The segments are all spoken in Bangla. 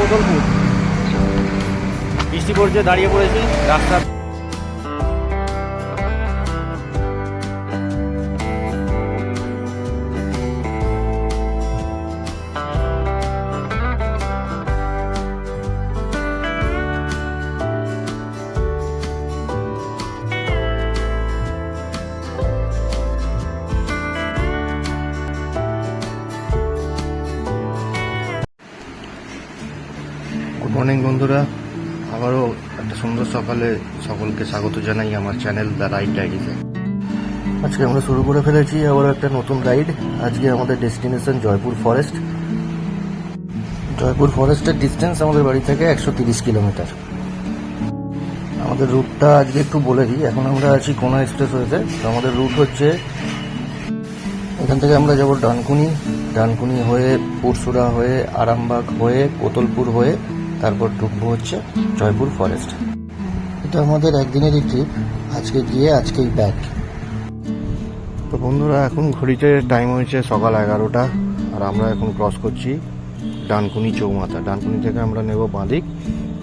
কোতলপুর। বৃষ্টি পড়ছে, দাঁড়িয়ে পড়েছি রাস্তা। গুড মর্নিং বন্ধুরা, আবারও একটা সুন্দর সকালে সকলকে স্বাগত জানাই আমার চ্যানেল দ্য রাইড ডায়েরিতে। আজকে আমরা শুরু করে ফেলেছি আবার একটা নতুন রাইড। আজকে আমাদের ডেস্টিনেশন জয়পুর ফরেস্ট। জয়পুর ফরেস্টের ডিস্টেন্স আমাদের বাড়ি থেকে 130 কিলোমিটার। আমাদের রুটটা আজকে একটু বলে দিই। এখন আমরা আছি কোনা এক্সপ্রেসওয়েতে। তো আমাদের রুট হচ্ছে, এখান থেকে আমরা যাব ডানকুনি হয়ে, পুরসুরা হয়ে, আরামবাগ হয়ে, কোতলপুর হয়ে, তারপর ঢুকবো হচ্ছে জয়পুর ফরেস্ট। এটা আমাদের একদিনেরই ট্রিপ। আজকে গিয়ে আজকেই ব্যাক। তো বন্ধুরা, এখন ঘড়িতে টাইম হয়েছে সকাল 11টা, আর আমরা এখন ক্রস করছি ডানকুনি চৌমাথা। ডানকুনি থেকে আমরা নেব বাঁদিক,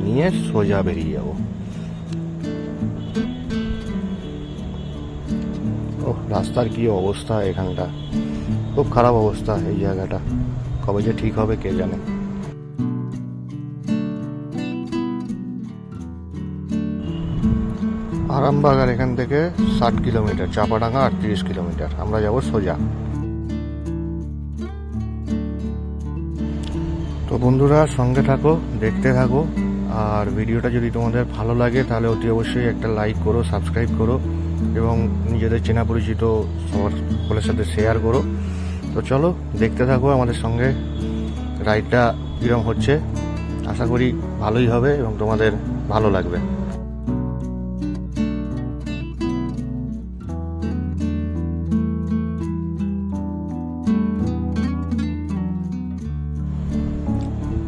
নিয়ে সোজা বেরিয়ে যাব। ও রাস্তার কি অবস্থা, এখানটা খুব খারাপ অবস্থা। এই জায়গাটা কবে যে ঠিক হবে কে জানে। আরামবাগ আর এখান থেকে 60 কিলোমিটার, চাপাডাঙ্গা 38 কিলোমিটার। আমরা যাব সোজা। তো বন্ধুরা, সঙ্গে থাকো, দেখতে থাকো। আর ভিডিওটা যদি তোমাদের ভালো লাগে তাহলে অতি অবশ্যই একটা লাইক করো, সাবস্ক্রাইব করো এবং নিজেদের চেনা পরিচিত সকলের সাথে শেয়ার করো। তো চলো দেখতে থাকো আমাদের সঙ্গে রাইডটা কীরকম হচ্ছে। আশা করি ভালোই হবে এবং তোমাদের ভালো লাগবে।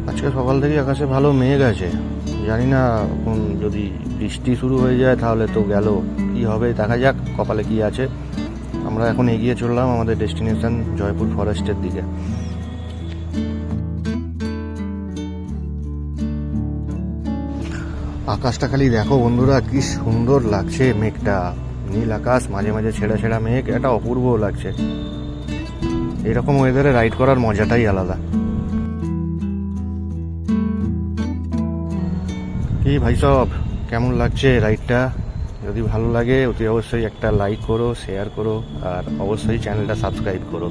আজকে সকাল থেকে আকাশে ভালো মেঘ আছে। জানি না এখন যদি বৃষ্টি শুরু হয়ে যায় তাহলে তো গেল, কি হবে দেখা যাক, কপালে কি আছে। আমরা এখন এগিয়ে চললাম আমাদের ডেস্টিনেশন জয়পুর ফরেস্টের দিকে। আকাশটা খালি দেখো বন্ধুরা, কি সুন্দর লাগছে মেঘটা। নীল আকাশ, মাঝে মাঝে ছেঁড়া ছেঁড়া মেঘ, এটা অপূর্ব লাগছে। এরকম ওয়েদারে রাইড করার মজাটাই আলাদা। কি ভাই সব, কেমন লাগছে রাইডটা? যদি ভালো লাগে অতি অবশ্যই একটা লাইক করো, শেয়ার করো, আর অবশ্যই চ্যানেলটা সাবস্ক্রাইব করো।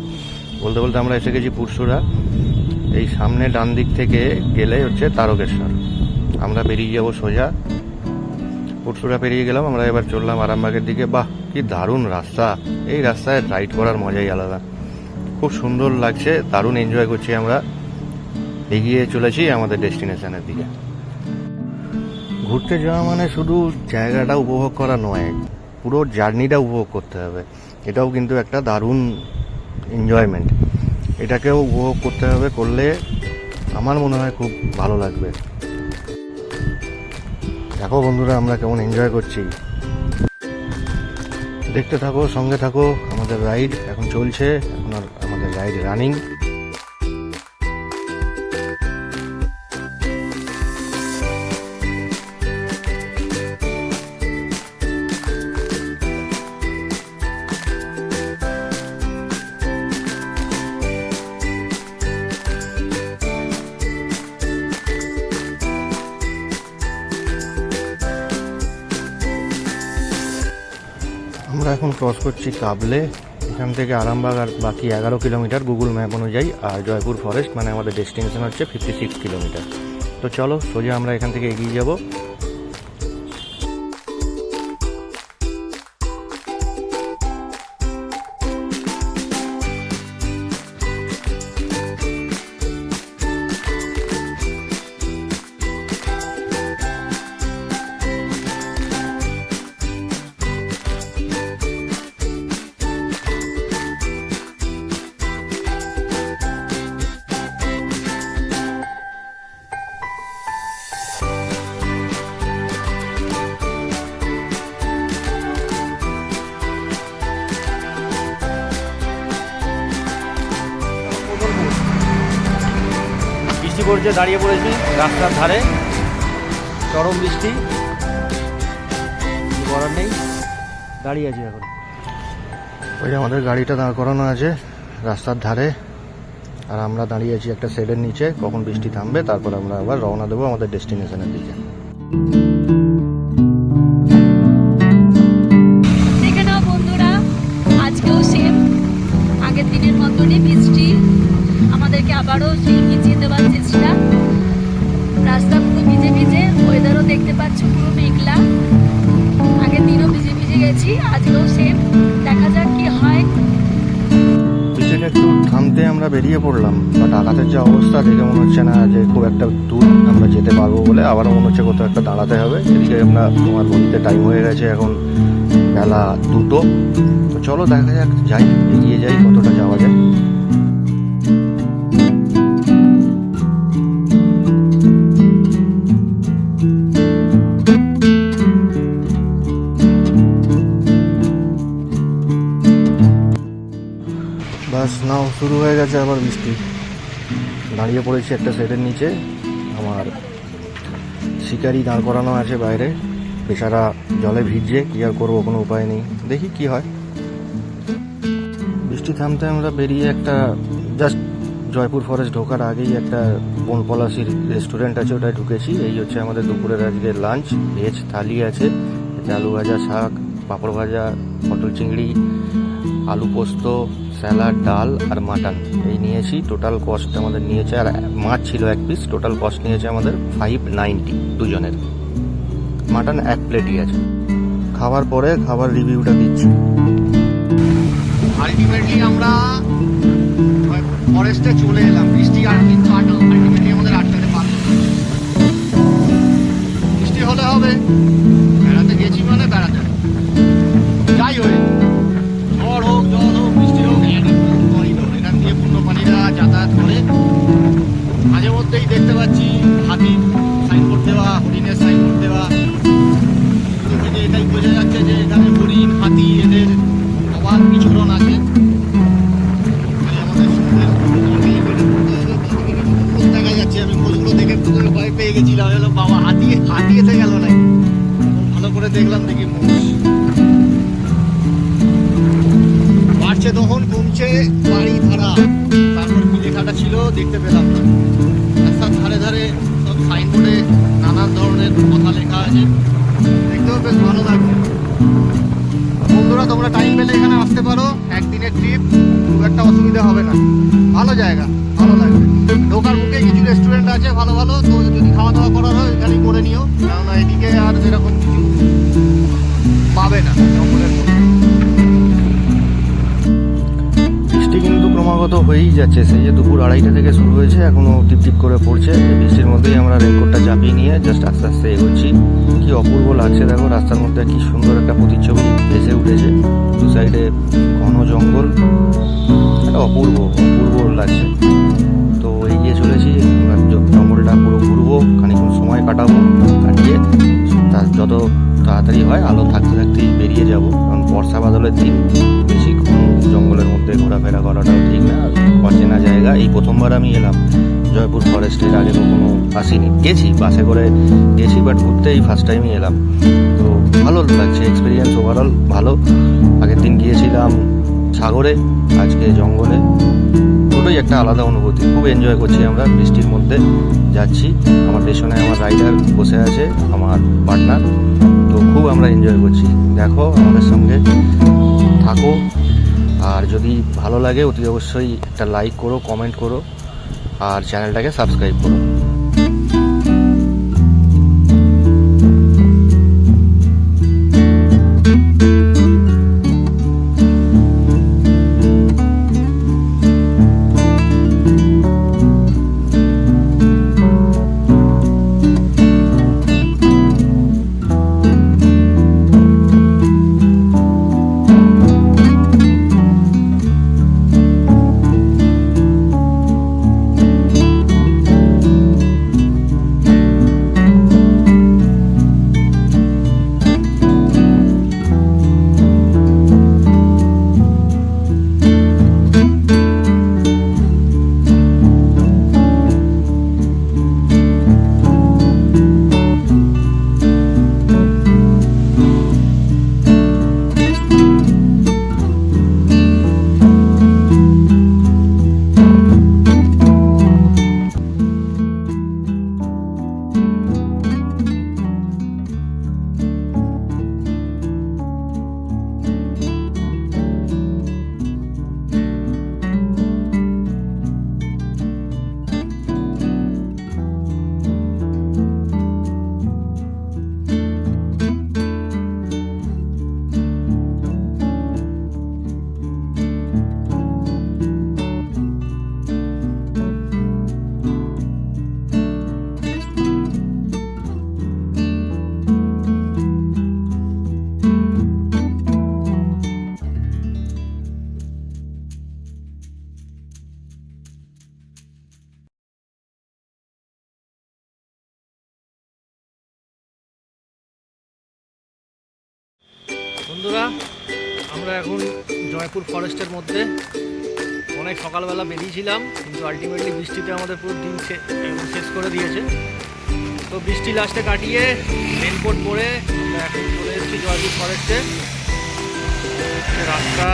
বলতে বলতে আমরা এসে গেছি পুরসুরা। এই সামনে ডান দিক থেকে গেলে হচ্ছে তারকেশ্বর। আমরা বেরিয়ে যাবো সোজা। পুরসুরা পেরিয়ে গেলাম, আমরা এবার চললাম আরামবাগের দিকে। বাহ, কি দারুণ রাস্তা! এই রাস্তায় রাইড করার মজাই আলাদা। খুব সুন্দর লাগছে, দারুণ এনজয় করছি আমরা। এগিয়ে চলেছি আমাদের ডেস্টিনেশনের দিকে। ঘুরতে যাওয়া মানে শুধু জায়গাটা উপভোগ করা নয়, পুরো জার্নিটা উপভোগ করতে হবে। এটাও কিন্তু একটা দারুণ এনজয়মেন্ট। এটাকেও উপভোগ করতে হবে, করলে আমার মনে হয় খুব ভালো লাগবে। দেখো বন্ধুরা, আমরা কেমন এনজয় করছি। দেখতে থাকো, সঙ্গে থাকো। আমাদের রাইড এখন চলছে, এখন আর আমাদের রাইড রানিং। আমরা এখন ক্রস করছি কাবলে। এখান থেকে আরামবাগ আর বাকি 11 কিলোমিটার গুগল ম্যাপ অনুযায়ী। আর জয়পুর ফরেস্ট মানে আমাদের ডেস্টিনেশন হচ্ছে 56 কিলোমিটার। তো চলো সোজা আমরা এখান থেকে এগিয়ে যাব। পড়ছে, দাঁড়িয়ে পড়েছি রাস্তার ধারে, চরম বৃষ্টি, কিছু করার নেই, দাঁড়িয়ে আছি এখন। ওই আমাদের গাড়িটা দাঁড় করানো আছে রাস্তার ধারে, আর আমরা দাঁড়িয়ে আছি একটা শেডের নিচে, কখন বৃষ্টি থামবে তারপর আমরা আবার রওনা দেবো আমাদের ডেস্টিনেশনের দিকে। দেখে নাও বন্ধুরা, আজকেও সেম আগের দিনের মতনই বৃষ্টি আমাদেরকে আবারও সেই ভিজিয়ে দেওয়ার চেষ্টা। রাস্তা পুরো ভিজে ভিজে, ওয়েদারও দেখতে পাচ্ছ পুরো মেঘলা। আগের দিনও ভিজে ভিজে গেছি, আজকেও সেম। দেখা যাক কি হয়। বৃষ্টিটা একটু থামতে আমরা বেরিয়ে পড়লাম, বাট আঘাতের যে অবস্থা দেখে মনে হচ্ছে না যে খুব একটা দূর আমরা যেতে পারবো বলে। আবারও মনে হচ্ছে কোথাও একটা দাঁড়াতে হবে। এদিকে আমরা তোমার ঘড়িতে টাইম হয়ে গেছে এখন বেলা 2টো। তো চলো দেখা যাক, যাই, এগিয়ে যাই, কতটা যাওয়া যায়। বাস নাও, শুরু হয়ে গেছে আবার বৃষ্টি। দাঁড়িয়ে পড়েছি একটা শেডের নিচে, আমার শিকারি দাঁড় করানো আছে বাইরে, বেচারা জলে ভিজছে, কি আর করবো, কোনো উপায় নেই, দেখি কি হয়। বৃষ্টি থামতে আমরা বেরিয়ে একটা জাস্ট জয়পুর ফরেস্ট ঢোকার আগেই একটা বনপলাশির রেস্টুরেন্ট আছে, ওটায় ঢুকেছি। এই হচ্ছে আমাদের দুপুরের আজকে লাঞ্চ। ভেজ থালি আছে, এতে আলু ভাজা, শাক, পাঁপড় ভাজা, পটল চিংড়ি, আলু পোস্ত, স্যালাড, ডাল আর মাটন এই নিয়েছি। টোটাল কস্ট আমাদের নিয়েছে, আর মাছ ছিল 1 পিস, টোটাল কস্ট নিয়েছে আমাদের 590 দুজনের। মাটন 1 প্লেটই আছে। খাবার পরে খাবার রিভিউটা দিচ্ছি। আলটিমেটলি আমরা ফরেস্টে চলে এলাম। বৃষ্টি আর কিন্তু আলটিমেটলি আমাদের আটকাতে পারলো না। বৃষ্টি হলে হবে, বেড়াতে গেছি মানে বেড়াতে হবে। যাই হোক, ঝড় হোক, জল হোক, বৃষ্টি হোক, এখান দিয়ে পূর্ণপানীরা যাতায়াত করে। মাঝে মধ্যেই দেখতে পাচ্ছি হাতির সাইনবোর্ড দেওয়া, হরিণের সাইনবোর্ড দেওয়া। থেকে এটাই বোঝা যাচ্ছে যে এখানে হরিণ, হাতি এদের অবাধ বিচরণ আছে। দেখা যাচ্ছে, আমি খোঁজগুলো দেখে প্রথমে ভয় পেয়ে গেছিলাম, বাবা হাতি এসে গেল না। ভালো করে দেখলাম, দেখি মোষ। বাড়ছে তখন, কমছে বাড়ি ধারা। তারপর কি লেখাটা ছিল দেখতে পেলাম না। রাস্তার ধারে ধারে সব সাইনবোর্ডে নানান ধরনের কথা লেখা আছে, দেখতেও বেশ ভালো লাগবে। বন্ধুরা, তোমরা টাইম পেলে এখানে আসতে পারো, একদিনের ট্রিপ, খুব একটা অসুবিধা হবে না। ভালো জায়গা, ভালো লাগবে। ঢোকার মুখে কিছু রেস্টুরেন্ট আছে ভালো ভালো, তো যদি খাওয়া দাওয়া করার হয় এখানেই করে নিও, কেননা এদিকে আর সেরকম কিছু পাবে না জঙ্গলের মধ্যে। বৃষ্টি কিন্তু ক্রমাগত হয়েই যাচ্ছে, সেই যে দুপুর 2:30 থেকে শুরু হয়েছে, এখনো টিপ টিপ করে পড়ছে। এই বৃষ্টির মধ্যেই আমরা রেনকোটটা চাপিয়ে নিয়ে জাস্ট আস্তে আস্তে এগোচ্ছি। কি অপূর্ব লাগছে দেখো, রাস্তার মধ্যে কি সুন্দর একটা প্রতিচ্ছবি ভেসে উঠেছে। দু সাইডে ঘন জঙ্গল, একটা অপূর্ব লাগছে। তো এগিয়ে চলেছি, জঙ্গলটা পুরো ঘুরবো, খানিকক্ষণ সময় কাটাবো, কাটিয়ে যত তাড়াতাড়ি হয় আলো থাকতে থাকতেই বেরিয়ে যাব। কারণ বর্ষা বাদলের দিন, বেশিক্ষণ জঙ্গলের মধ্যে ঘোরাফেরা করাটাও ঠিক না, অচেনা জায়গা। এই প্রথমবার আমি এলাম জয়পুর ফরেস্টের, আগে কখনো আসিনি। গেছি, বাসে করে গেছি, বাট ঘুরতে এই ফার্স্ট টাইমই এলাম। তো ভালো লাগছে, এক্সপিরিয়েন্স ওভারঅল ভালো। আগের দিন গিয়েছিলাম সাগরে, আজকে জঙ্গলে, দুটোই একটা আলাদা অনুভূতি। খুব এনজয় করছি আমরা, বৃষ্টির মধ্যে যাচ্ছি। আমার পেছনে আমার রাইডার বসে আছে, আমার পার্টনার। তো খুব আমরা এনজয় করছি। দেখো, আমাদের সঙ্গে থাকো, আর যদি ভালো লাগে অতি অবশ্যই একটা লাইক করো, কমেন্ট করো, আর চ্যানেলটাকে সাবস্ক্রাইব করো। বন্ধুরা, আমরা এখন জয়পুর ফরেস্টের মধ্যে অনেক সকালবেলা বেরিয়েছিলাম, কিন্তু আলটিমেটলি বৃষ্টিতে আমাদের পুরো দিন শেষ করে দিয়েছে। তো বৃষ্টি লাস্টে কাটিয়ে রেনকোট পরে আমরা এখন চলে এসেছি জয়পুর ফরেস্টে। রাস্তা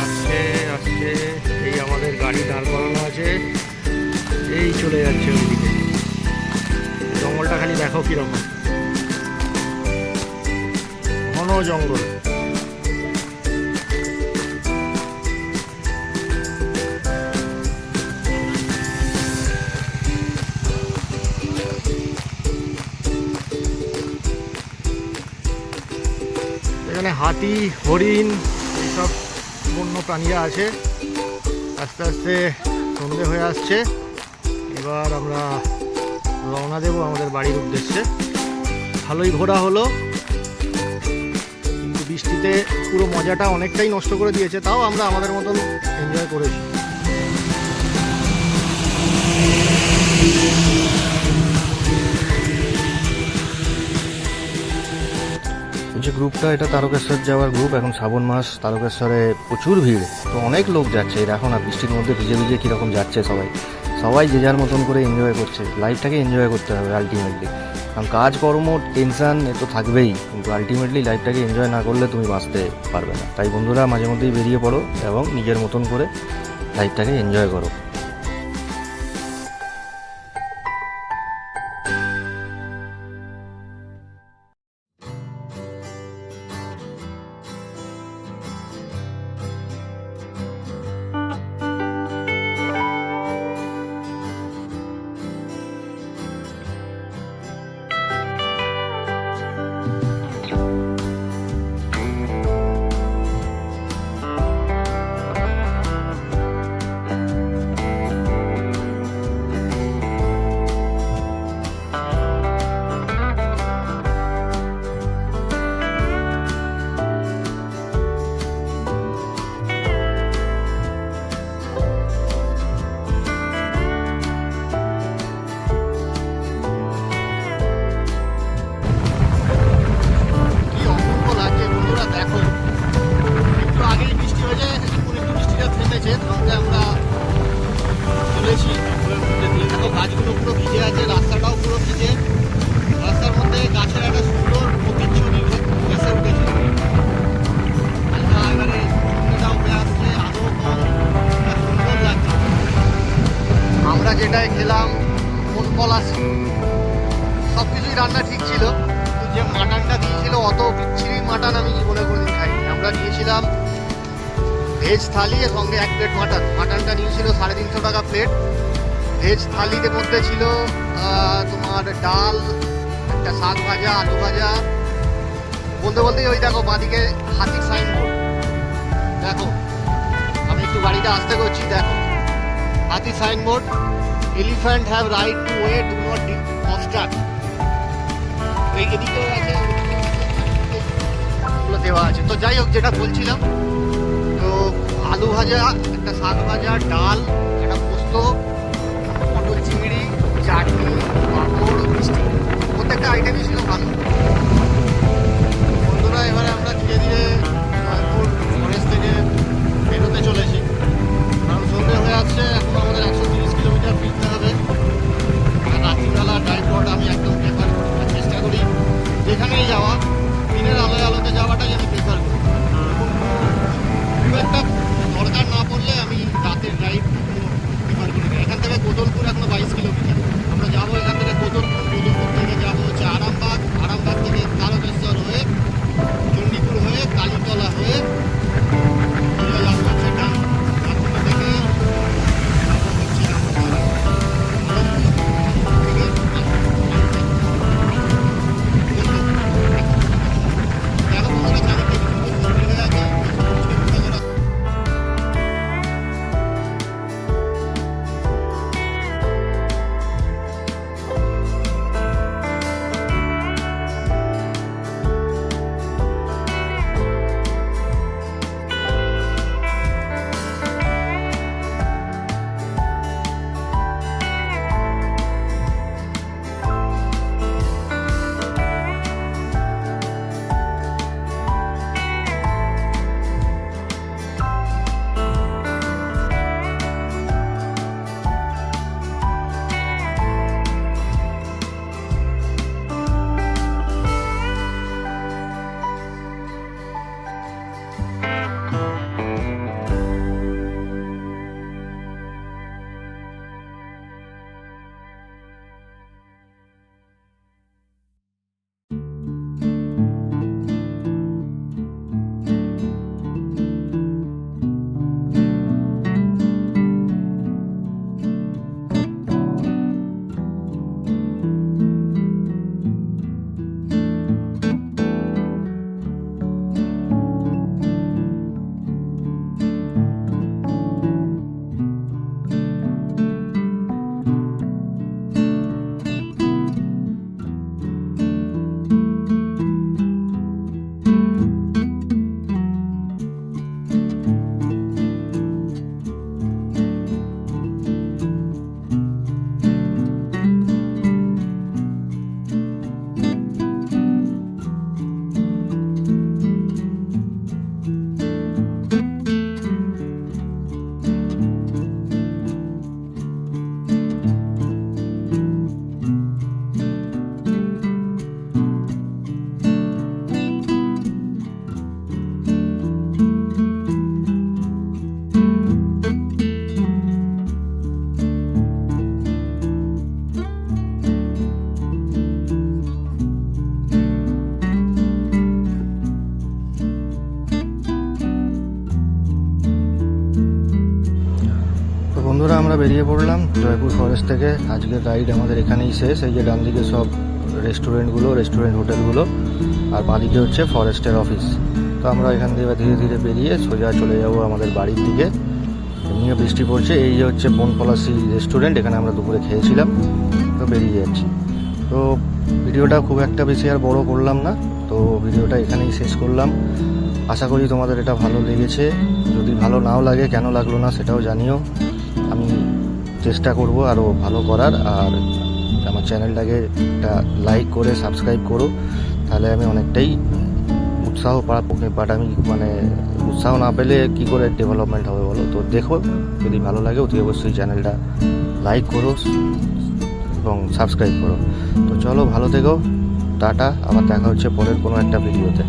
আসছে আসছে, এই আমাদের গাড়ি দাঁড় করানো আছে, এই চলে যাচ্ছে ওইদিকে। জঙ্গলটা খালি দেখো কিরকম ঘন জঙ্গল। এখানে হাতি, হরিণ, এইসব বন্য প্রাণীরা আছে। আস্তে আস্তে সন্ধে হয়ে আসছে, এবার আমরা রওনা দেব আমাদের বাড়ির উদ্দেশ্যে। ভালোই ঘোরা হলো, কিন্তু বৃষ্টিতে পুরো মজাটা অনেকটাই নষ্ট করে দিয়েছে। তাও আমরা আমাদের মতন এনজয় করেছি। যে গ্রুপটা, এটা তারকেশ্বর যাওয়ার গ্রুপ। এখন শ্রাবণ মাস, তারকেশ্বরে প্রচুর ভিড়, তো অনেক লোক যাচ্ছে। দেখো না বৃষ্টির মধ্যে ভিজে ভিজে কীরকম যাচ্ছে সবাই। সবাই যে যার মতন করে এনজয় করছে। লাইফটাকে এনজয় করতে হবে আলটিমেটলি। কারণ কাজকর্ম, টেনশান এ তো থাকবেই, কিন্তু আলটিমেটলি লাইফটাকে এনজয় না করলে তুমি বাঁচতে পারবে না। তাই বন্ধুরা, মাঝে মধ্যেই বেরিয়ে পড়ো এবং নিজের মতন করে লাইফটাকে এনজয় করো। গাছগুলো পুরো ভিজে আছে, রাস্তাটাও পুরো ভিজে। রাস্তার মধ্যে গাছের একটা সুন্দর প্রতিচ্ছবি ভেসে উঠেছে। এবারে সন্ধ্যেটাও হয়ে আসছে, আলো কম, সুন্দর লাগছে। আমরা যেটাই খেলাম কোন পলাশ, সব কিছুই রান্না ঠিক ছিল, কিন্তু যে মাটনটা দিয়েছিল অত বিচ্ছিরি মাটন আমি জীবনে কোনোদিন খাইনি। আমরা নিয়েছিলাম ভেজ থালি, সঙ্গে 1 প্লেট মাটন। মাটনটা নিয়েছিল 350 টাকা প্লেট। ভেজ থালির মধ্যে ছিল তোমার ডাল, একটা শাক ভাজা, আলু ভাজা। বলতে বলতেই ওই দেখো বাঁদিকে হাতির সাইনবোর্ড, দেখো আমি একটু গাড়িটা আস্তে করছি, দেখো হাতির signboard, elephant have right two way, do not abstract. এই এদিকেও আছে, ওগুলো দেওয়া আছে। তো যাই হোক, যেটা বলছিলাম, তো আলু ভাজা, একটা শাক ভাজা, ডাল, একটা পোস্ত, পটল চিংড়ি, চাটনি, পাঁপড়, মিষ্টি, প্রত্যেকটা আইটেমই ছিল ভালো। বন্ধুরা, এবারে আমরা ধীরে ধীরে জয়পুর ফরেস্ট থেকে বেরোতে চলেছি, কারণ সন্ধ্যে হয়ে আসছে। এখন আমাদের 130 কিলোমিটার ফিরতে হবে। আর রাত্রিবেলা ড্রাইভ করাটা আমি একদম প্রেফার করি না। চেষ্টা করি যেখানেই যাওয়া দিনের আলোতে যাওয়াটাই আমি প্রেফার করি। খুব একটা দরকার না পড়লে আমি রাতের ড্রাইভ প্রেফার করি না। এখান থেকে কোদলপুর এখনো 22 কিলোমিটার, আমরা যাবো এখান থেকে বেরিয়ে পড়লাম জয়পুর ফরেস্ট থেকে। আজকের রাইড আমাদের এখানেই শেষ। এই যে ডান দিকে সব রেস্টুরেন্ট হোটেলগুলো, আর বাঁদিকে হচ্ছে ফরেস্টের অফিস। তো আমরা এখান থেকে ধীরে ধীরে বেরিয়ে সোজা চলে যাব আমাদের বাড়ির দিকে। এমনিও বৃষ্টি পড়ছে। এই যে হচ্ছে বনপলাশি রেস্টুরেন্ট, এখানে আমরা দুপুরে খেয়েছিলাম। তো বেরিয়ে যাচ্ছি। তো ভিডিওটা খুব একটা বেশি আর বড় করলাম না, তো ভিডিওটা এখানেই শেষ করলাম। আশা করি তোমাদের এটা ভালো লেগেছে। যদি ভালো নাও লাগে, কেন লাগলো না সেটাও জানিও। আমি চেষ্টা করব আরও ভালো করার। আর আমার চ্যানেলটাকে একটা লাইক করে সাবস্ক্রাইব করো, তাহলে আমি অনেকটাই উৎসাহ পাবো। বাট আমি উৎসাহ না পেলে কী করে ডেভেলপমেন্ট হবে বলো? তো দেখো, যদি ভালো লাগে অতি অবশ্যই চ্যানেলটা লাইক করো এবং সাবস্ক্রাইব করো। তো চলো, ভালো থেকো, টাটা। আবার দেখা হচ্ছে পরের কোনো একটা ভিডিওতে।